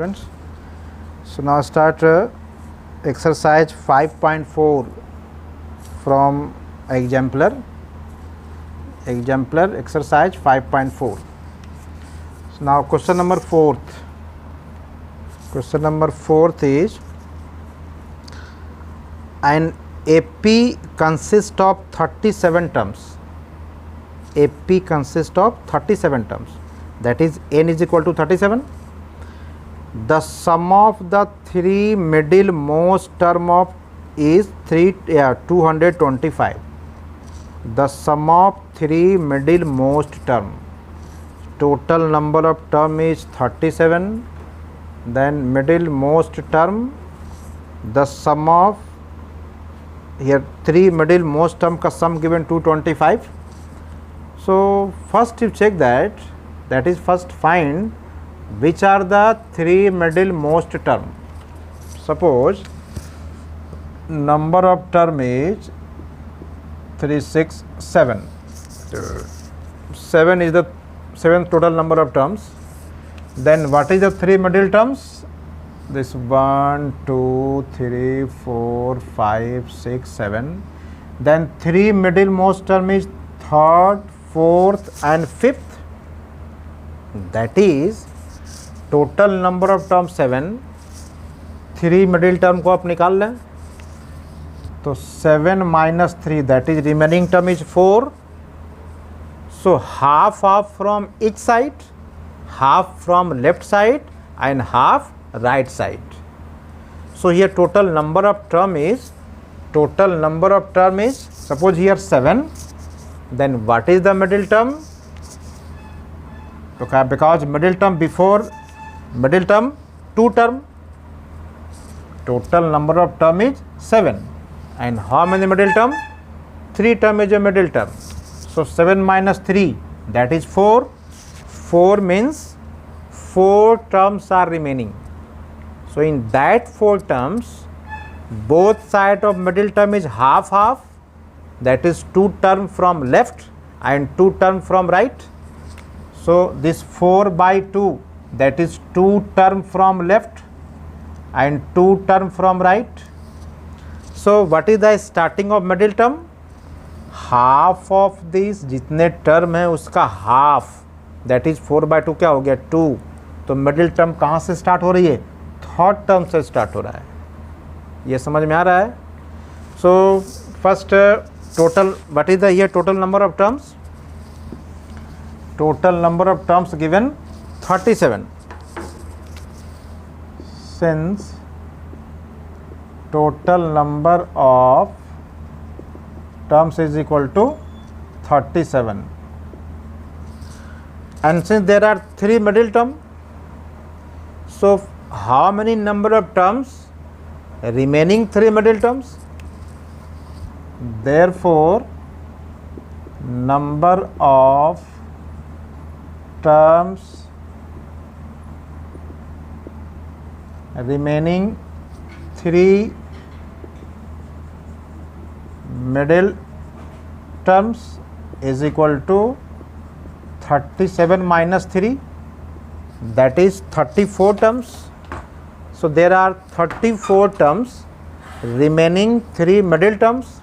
students. So now start exercise 5.4 from exemplar exercise 5.4. So now question number 4th is an AP consists of 37 terms. AP consists of 37 terms, that is n is equal to 37. The sum of the three middle most term of is 225. The sum of three middle most term, total number of term is 37, then middle most term, the sum of here three middle most term ka sum given 225. So first you check that is first find which are the three middle most term. Suppose number of term is 3, 6, 7. 7 is the seventh total number of terms. Then what is the three middle terms? This 1, 2, 3, 4, 5, 6, 7. Then three middle most term is third, fourth and fifth. That is total number of term 7. Three middle term को आप निकाल लें तो 7 minus 3 that is remaining term is 4. So half off from each side, half from left side and half right side. So here total number of term is suppose here 7. Then what is the middle term? Okay, because middle term before middle term 2 term, total number of term is 7 and how many middle term? 3 term is a middle term. So 7 minus 3 that is 4. 4 means 4 terms are remaining. So in that 4 terms both side of middle term is half, that is 2 term from left and 2 term from right. So this 4 by 2 that is 2 term from left and 2 term from right. So what is the starting of middle term? Half of this जितने term है उसका half that is 4 by 2 क्या हो गया 2. तो middle term कहाँ से start हो रही है? थर्ड term से start हो रहा है. ये समझ में आ रहा है? So first total, what is the here total number of terms? Total number of terms given 37. Since total number of terms is equal to 37 and since there are three middle term, so how many number of terms? Remaining three middle terms. Therefore number of terms remaining three middle terms is equal to 37 minus 3 that is 34 terms. So there are 34 terms remaining three middle terms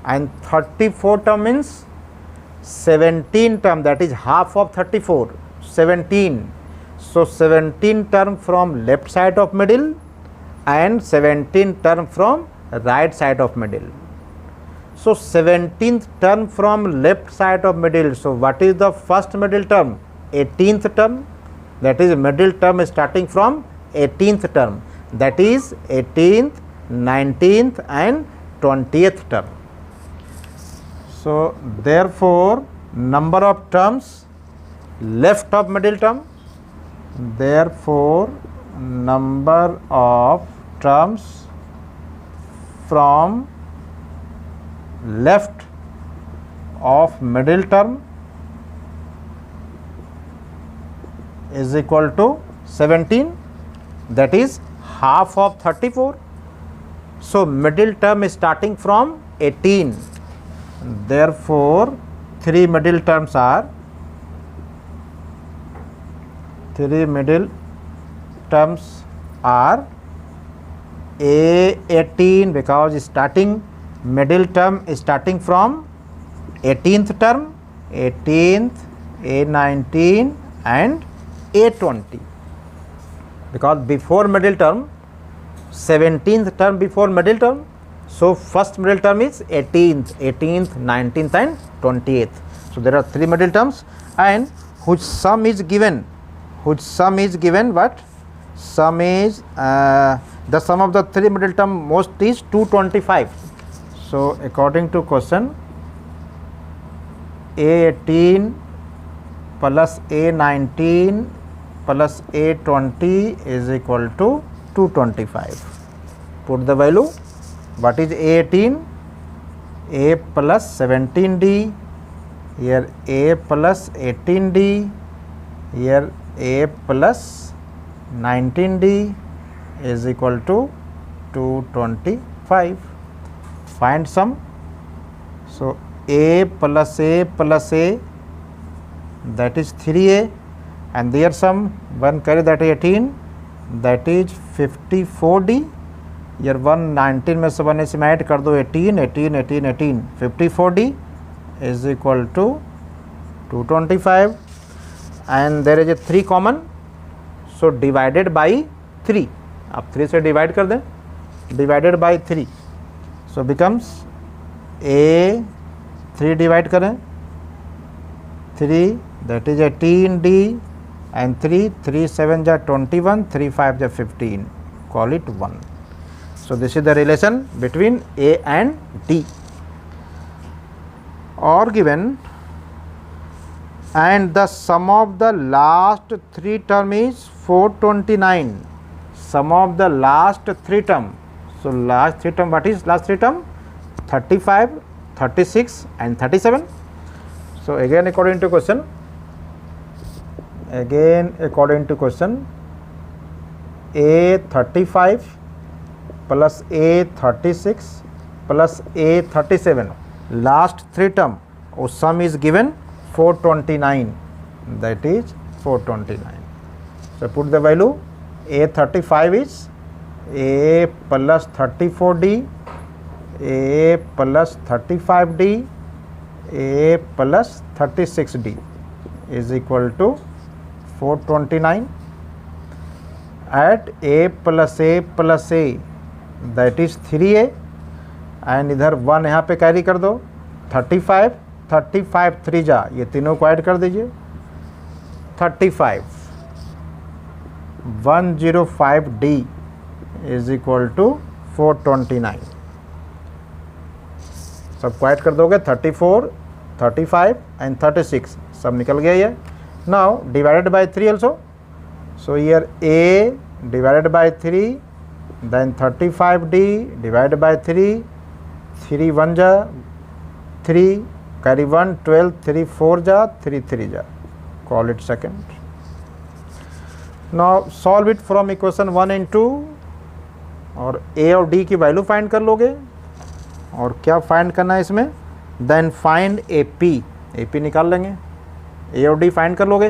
and 34 term means 17 term, that is half of 34, 17. So 17 term from left side of middle and 17 term from right side of middle. So 17th term from left side of middle. So what is the first middle term? 18th term, that is middle term starting from 18th term, that is 18th, 19th and 20th term. So therefore number of terms left of middle term, therefore number of terms from left of middle term is equal to 17, that is half of 34. So middle term is starting from 18. Therefore three middle terms are terms are A18 because starting middle term is starting from 18th term, 18th, A19 and A20, because before middle term 17th term before middle term, so first middle term is 18th, 19th and 28th. So there are three middle terms and whose sum is given, what sum is the sum of the three middle term most is 225. So according to question, A18 plus A19 plus A20 is equal to 225. Put the value. What is A18? A plus 17D, here A plus 18D, here A plus 19D is equal to 225. Find sum. So A plus A plus A, that is 3A, and their sum, one carry that 18, that is 54D. यार 119 में से 1 इसमें add कर दो 18 18 18 18 54D is equal to 225 and there is a 3 common, so divided by 3, आप 3 से divide कर दें, divided by 3, so becomes A 3 divide करें 3, that is 18D and 3 7 जा 21, 3 5 जा 15, call it 1. So this is the relation between A and D. Or given, and the sum of the last 3 term is 429. Sum of the last 3 term. So last 3 term, what is last 3 term? 35, 36 and 37. So again according to question, A35 plus A36 plus A37, last 3 term, sum is given 429, that is 429. So put the value. A35 is A plus 34D, A plus 35D, A plus 36D is equal to 429. At A plus A plus A, that is 3A, and इधर 1 यहाँ पे carry कर दो 35 35 3 जा, ये तीनों को add कर दीजिए 35 105D is equal to 429. सबको ऐड कर दोगे 34 35 and 36, सब निकल गया ये. Now divided by 3 also, so here A divided by 3, then 35D divided by 3, 3 1 ja 3, carry 1 12, 3 4 ja 3 3 ja, call it second. Now solve it from equation 1 and 2, और A और D की वैल्यू फाइंड कर लोगे. और क्या फाइंड करना है इसमें, देन फाइंड AP, AP निकाल लेंगे, A और D फाइंड कर लोगे.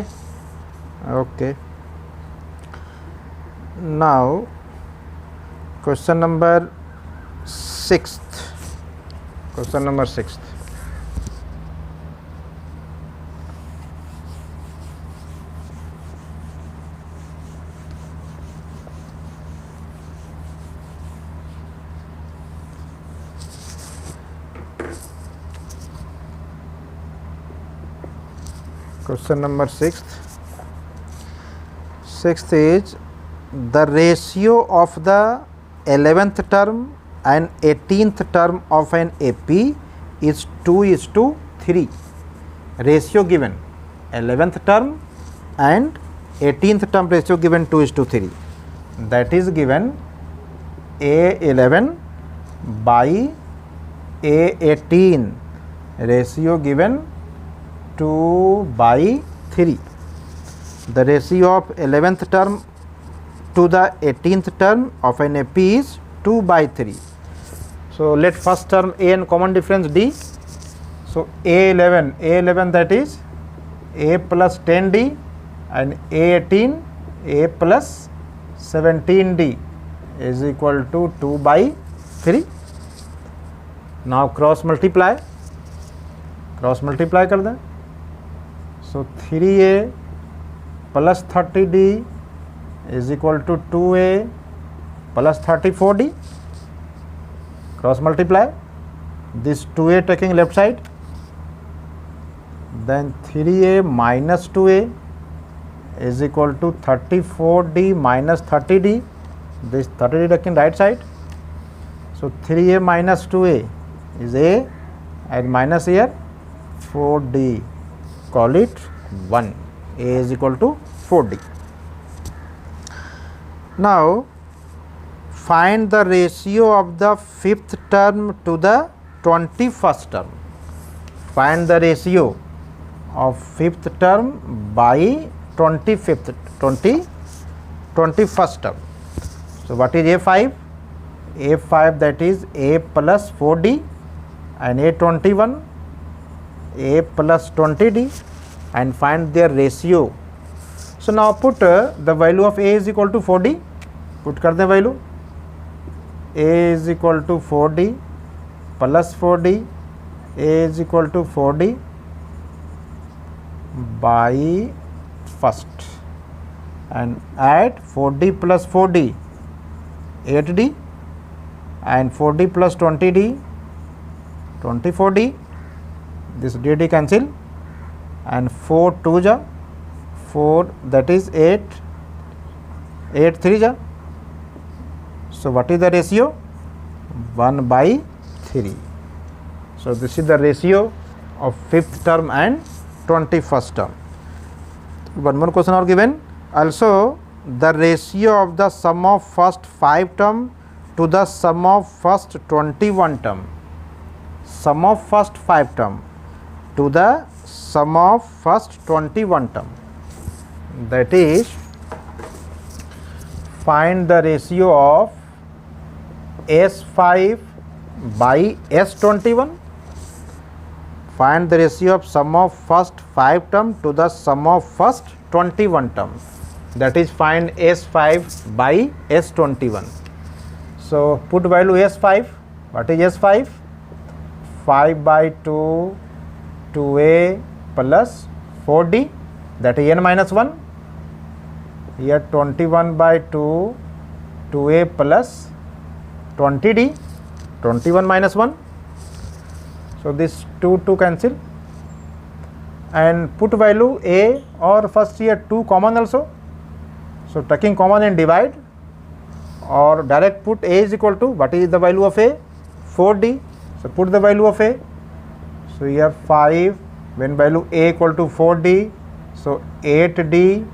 Okay, now question number 6th. Question number 6th. Question number 6th. 6th is the ratio of the 11th term and 18th term of an AP is 2:3. Ratio given, 11th term and 18th term ratio given 2:3. That is given A11 by A18, ratio given 2/3. The ratio of 11th term to the 18th term of an AP is 2/3. So let first term A and common difference D. So A11 that is A plus 10D and A18 A plus 17D is equal to 2/3. Now cross multiply कर दें. So 3A plus 30D is equal to 2A plus 34D. Cross multiply this 2A taking left side, then 3A minus 2A is equal to 34D minus 30D. This 30D taking right side. So 3A minus 2A is A and minus here 4D. Call it 1. A is equal to 4D. Now find the ratio of the fifth term to the 21st term. Find the ratio of fifth term by 21st term. So what is A5? A5, that is A plus 4D, and A21 A plus 20D, and find their ratio. So now put the value of A is equal to 4D. Put कर दें value. A is equal to 4D plus 4D. A is equal to 4D by first, and add 4D plus 4D 8D, and 4D plus 20D 24D. This DD cancel, and 4 2 ja 4, that is 8, 8 3 ja. So what is the ratio? 1/3. So this is the ratio of fifth term and 21st term. One more question are given. Also the ratio of the sum of first 5 term to the sum of first 21 term. Sum of first 5 term to the sum of first 21 term. That is, find the ratio of S5 by S21. Find the ratio of sum of first 5 term to the sum of first 21 term. That is, find S5 by S21. So put value S5. What is S5? 5/2 2A plus 4D, that is n minus 1. Here 21/2 2A plus 20D, 21 minus 1. So this 2 cancel, and put value A, or first here 2 common also. So taking common and divide, or direct put A is equal to, what is the value of A? 4D. So put the value of A. So here 5, when value A equal to 4D, so 8D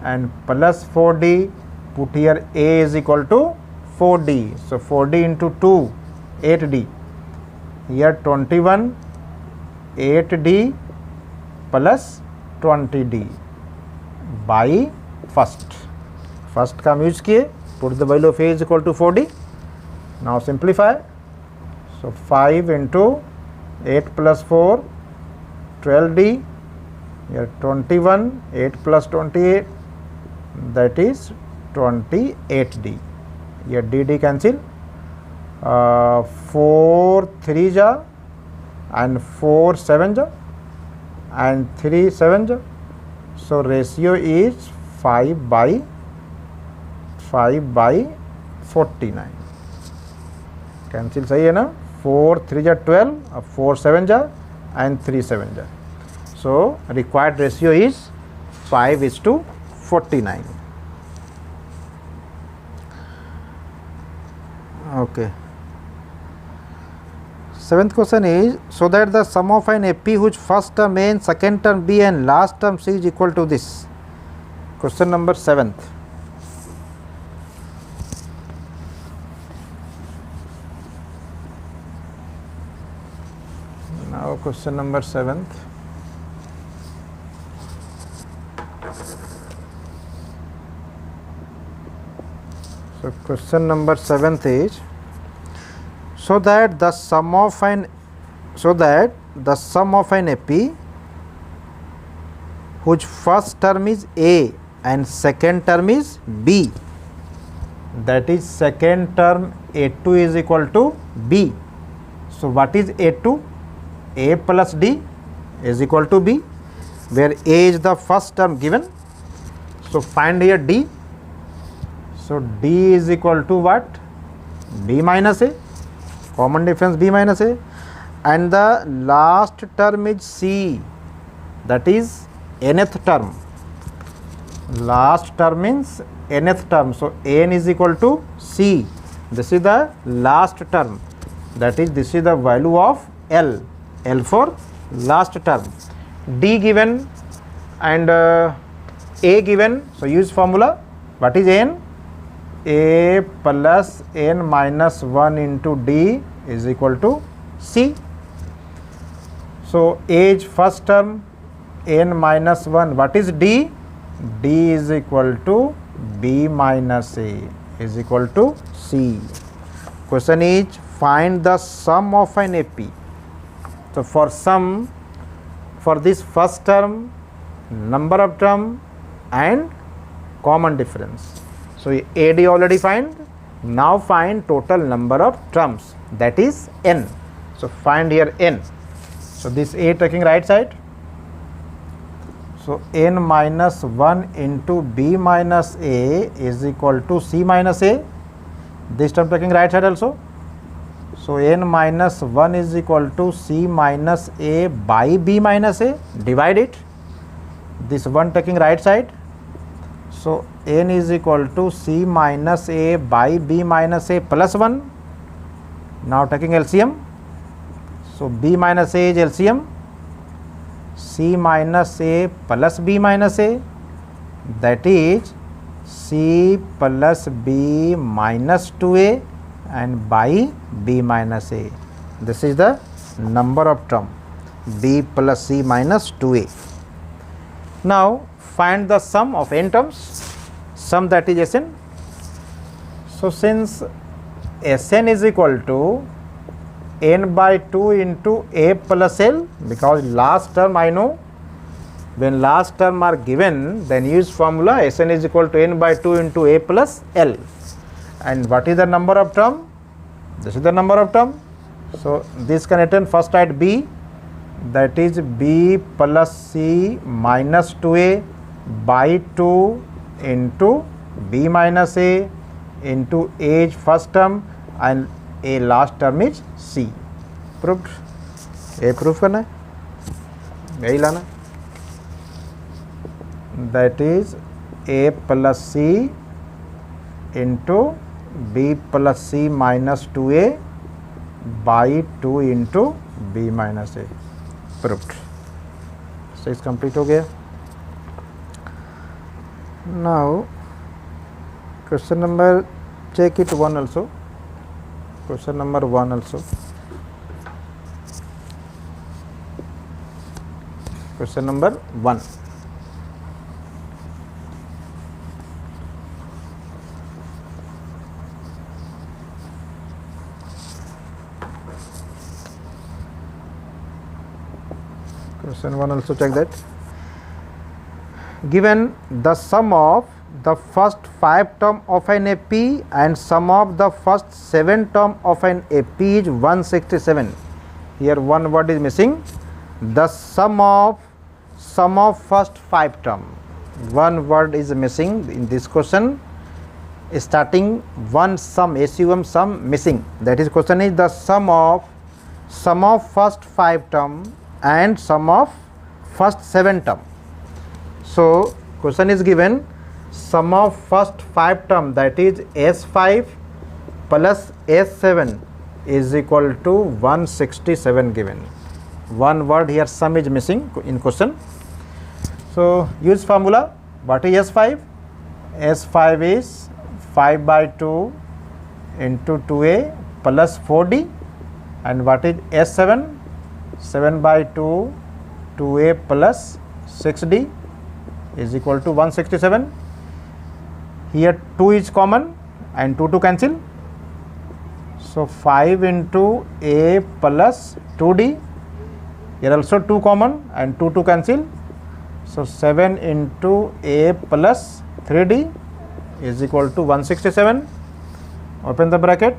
and plus 4D, put here A is equal to 4D. So 4D into 2, 8D. Here 21, 8D plus 20D by first. First का हम use किए, put the value of A is equal to 4D. Now simplify. So 5 into 8 plus 4, 12D. Here 21, 8 plus 28, that is 28D. Here DD cancel. 4 3 ja, and 4 7 ja, and 3 7 ja. So ratio is 5/49. Cancel सही है ना? 4 3 ja 12, 4 7 ja, and 3 7 ja. So required ratio is 5:49. Okay. Seventh question is, so that the sum of an AP whose first term A and second term B and last term C is equal to this. Question number 7th. Now question number 7th. So question number 7th is, so that the sum of an AP whose first term is A and second term is B that is second term A2 is equal to B. So what is A2? A plus D is equal to B, where A is the first term given. So find here D. So D is equal to what? B minus A, common difference B minus A, and the last term is C, that is nth term. Last term means nth term. So n is equal to C. This is the last term, that is this is the value of L. L for last term. D given and A given. So use formula. What is n? A plus n minus 1 into D is equal to C. So A is first term, n minus 1. What is D? D is equal to B minus A is equal to C. Question is find the sum of an AP. So for sum, for this first term, number of term and common difference. So AD already find. Now find total number of terms, that is n. So find here n. So this A taking right side. So n minus 1 into B minus A is equal to C minus A. This term taking right side also. So n minus 1 is equal to C minus A by B minus A. Divide it. This 1 taking right side. So n is equal to C minus A by B minus A plus 1. Now taking LCM. So B minus A is LCM. C minus A plus B minus A, that is C plus B minus 2A and by B minus A. This is the number of term, B plus C minus 2A. Now find the sum of n terms, sum that is Sn. So since Sn is equal to n by 2 into A plus L, because last term I know, when last term are given, then use formula Sn is equal to n by 2 into A plus L. And what is the number of term? This is the number of term. So this can return first at B, that is B plus C minus 2A by 2 into B minus A into A is first term and A last term is C. Proved? A proof करना है, यही लाना. That is A plus C into B plus C minus 2A by 2 into B minus A. Proved. So it's complete हो गया. Now question number, check it 1 also. Question number 1 also. Question number 1. Question 1 also check that. Given the sum of the first 5 term of an AP and sum of the first 7 term of an AP is 167. Here one word is missing. The sum of first 5 term. One word is missing in this question. Starting one sum, SUM sum missing. That is question is the sum of first 5 term and sum of first 7 term. So question is given sum of first 5 term, that is S5 plus S7 is equal to 167 given. One word here sum is missing in question. So use formula. What is S5? S5 is 5 by 2 into 2A plus 4D. And what is S7? 7 by 2 2A plus 6D is equal to 167. Here 2 is common and 2 cancel. So 5 into A plus 2D. Here also 2 common and 2 cancel. So 7 into A plus 3D is equal to 167. open the bracket.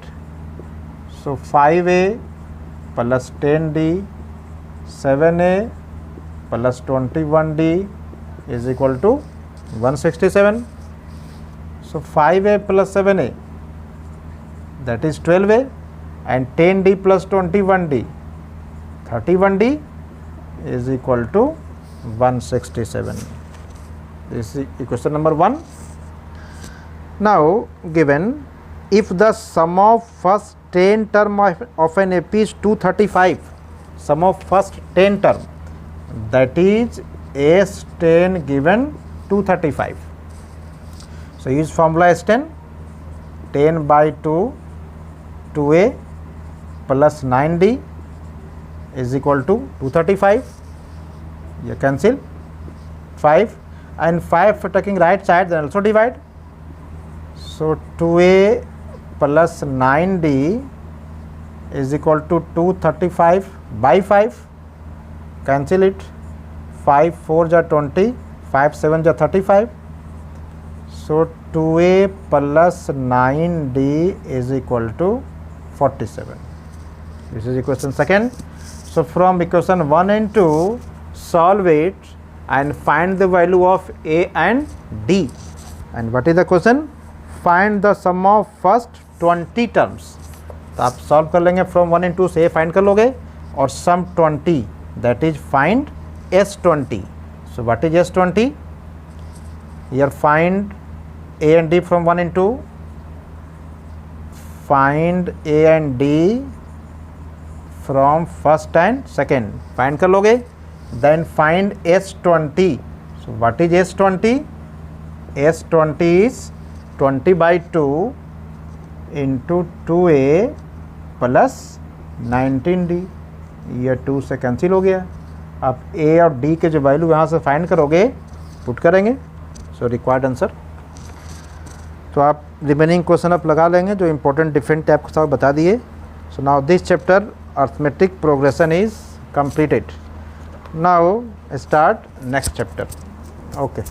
So 5a plus 10d, 7a plus 21d is equal to 167. So 5a plus 7a, that is 12a, and 10d plus 21d, 31d is equal to 167. This is equation number 1. Now given, if the sum of first 10 term of an AP is 235, sum of first 10 term, that is S10 given 235. So use formula S10, 10 by 2, 2a plus 9d is equal to 235. You cancel 5, and 5 for taking right side, then also divide. So 2a plus 9d is equal to 235 by 5. Cancel it. 5 4 ja 20, 5 7 ja 35. So 2a plus 9d is equal to 47. This is equation second. So from equation 1 and 2, solve it and find the value of a and d. And what is the question? Find the sum of first 20 terms. तो आप solve कर लेंगे from 1 and 2 से a find कर लोगे, और सम 20, that is find S20. So what is S20? Here find a and d from 1 and 2. Find a and d from first and second. Find कर लोगे. Then find S20. So what is S20? S20 is 20 by 2 into 2a plus 19d. ये 2 से cancel हो गया. आप a और d के जो वैल्यू यहाँ से फाइंड करोगे, पुट करेंगे. So required answer. तो आप रिमेनिंग क्वेश्चन आप लगा लेंगे जो इंपॉर्टेंट डिफरेंट टाइप के साथ बता दिए. So now this chapter arithmetic progression is completed. Now start next chapter. Okay.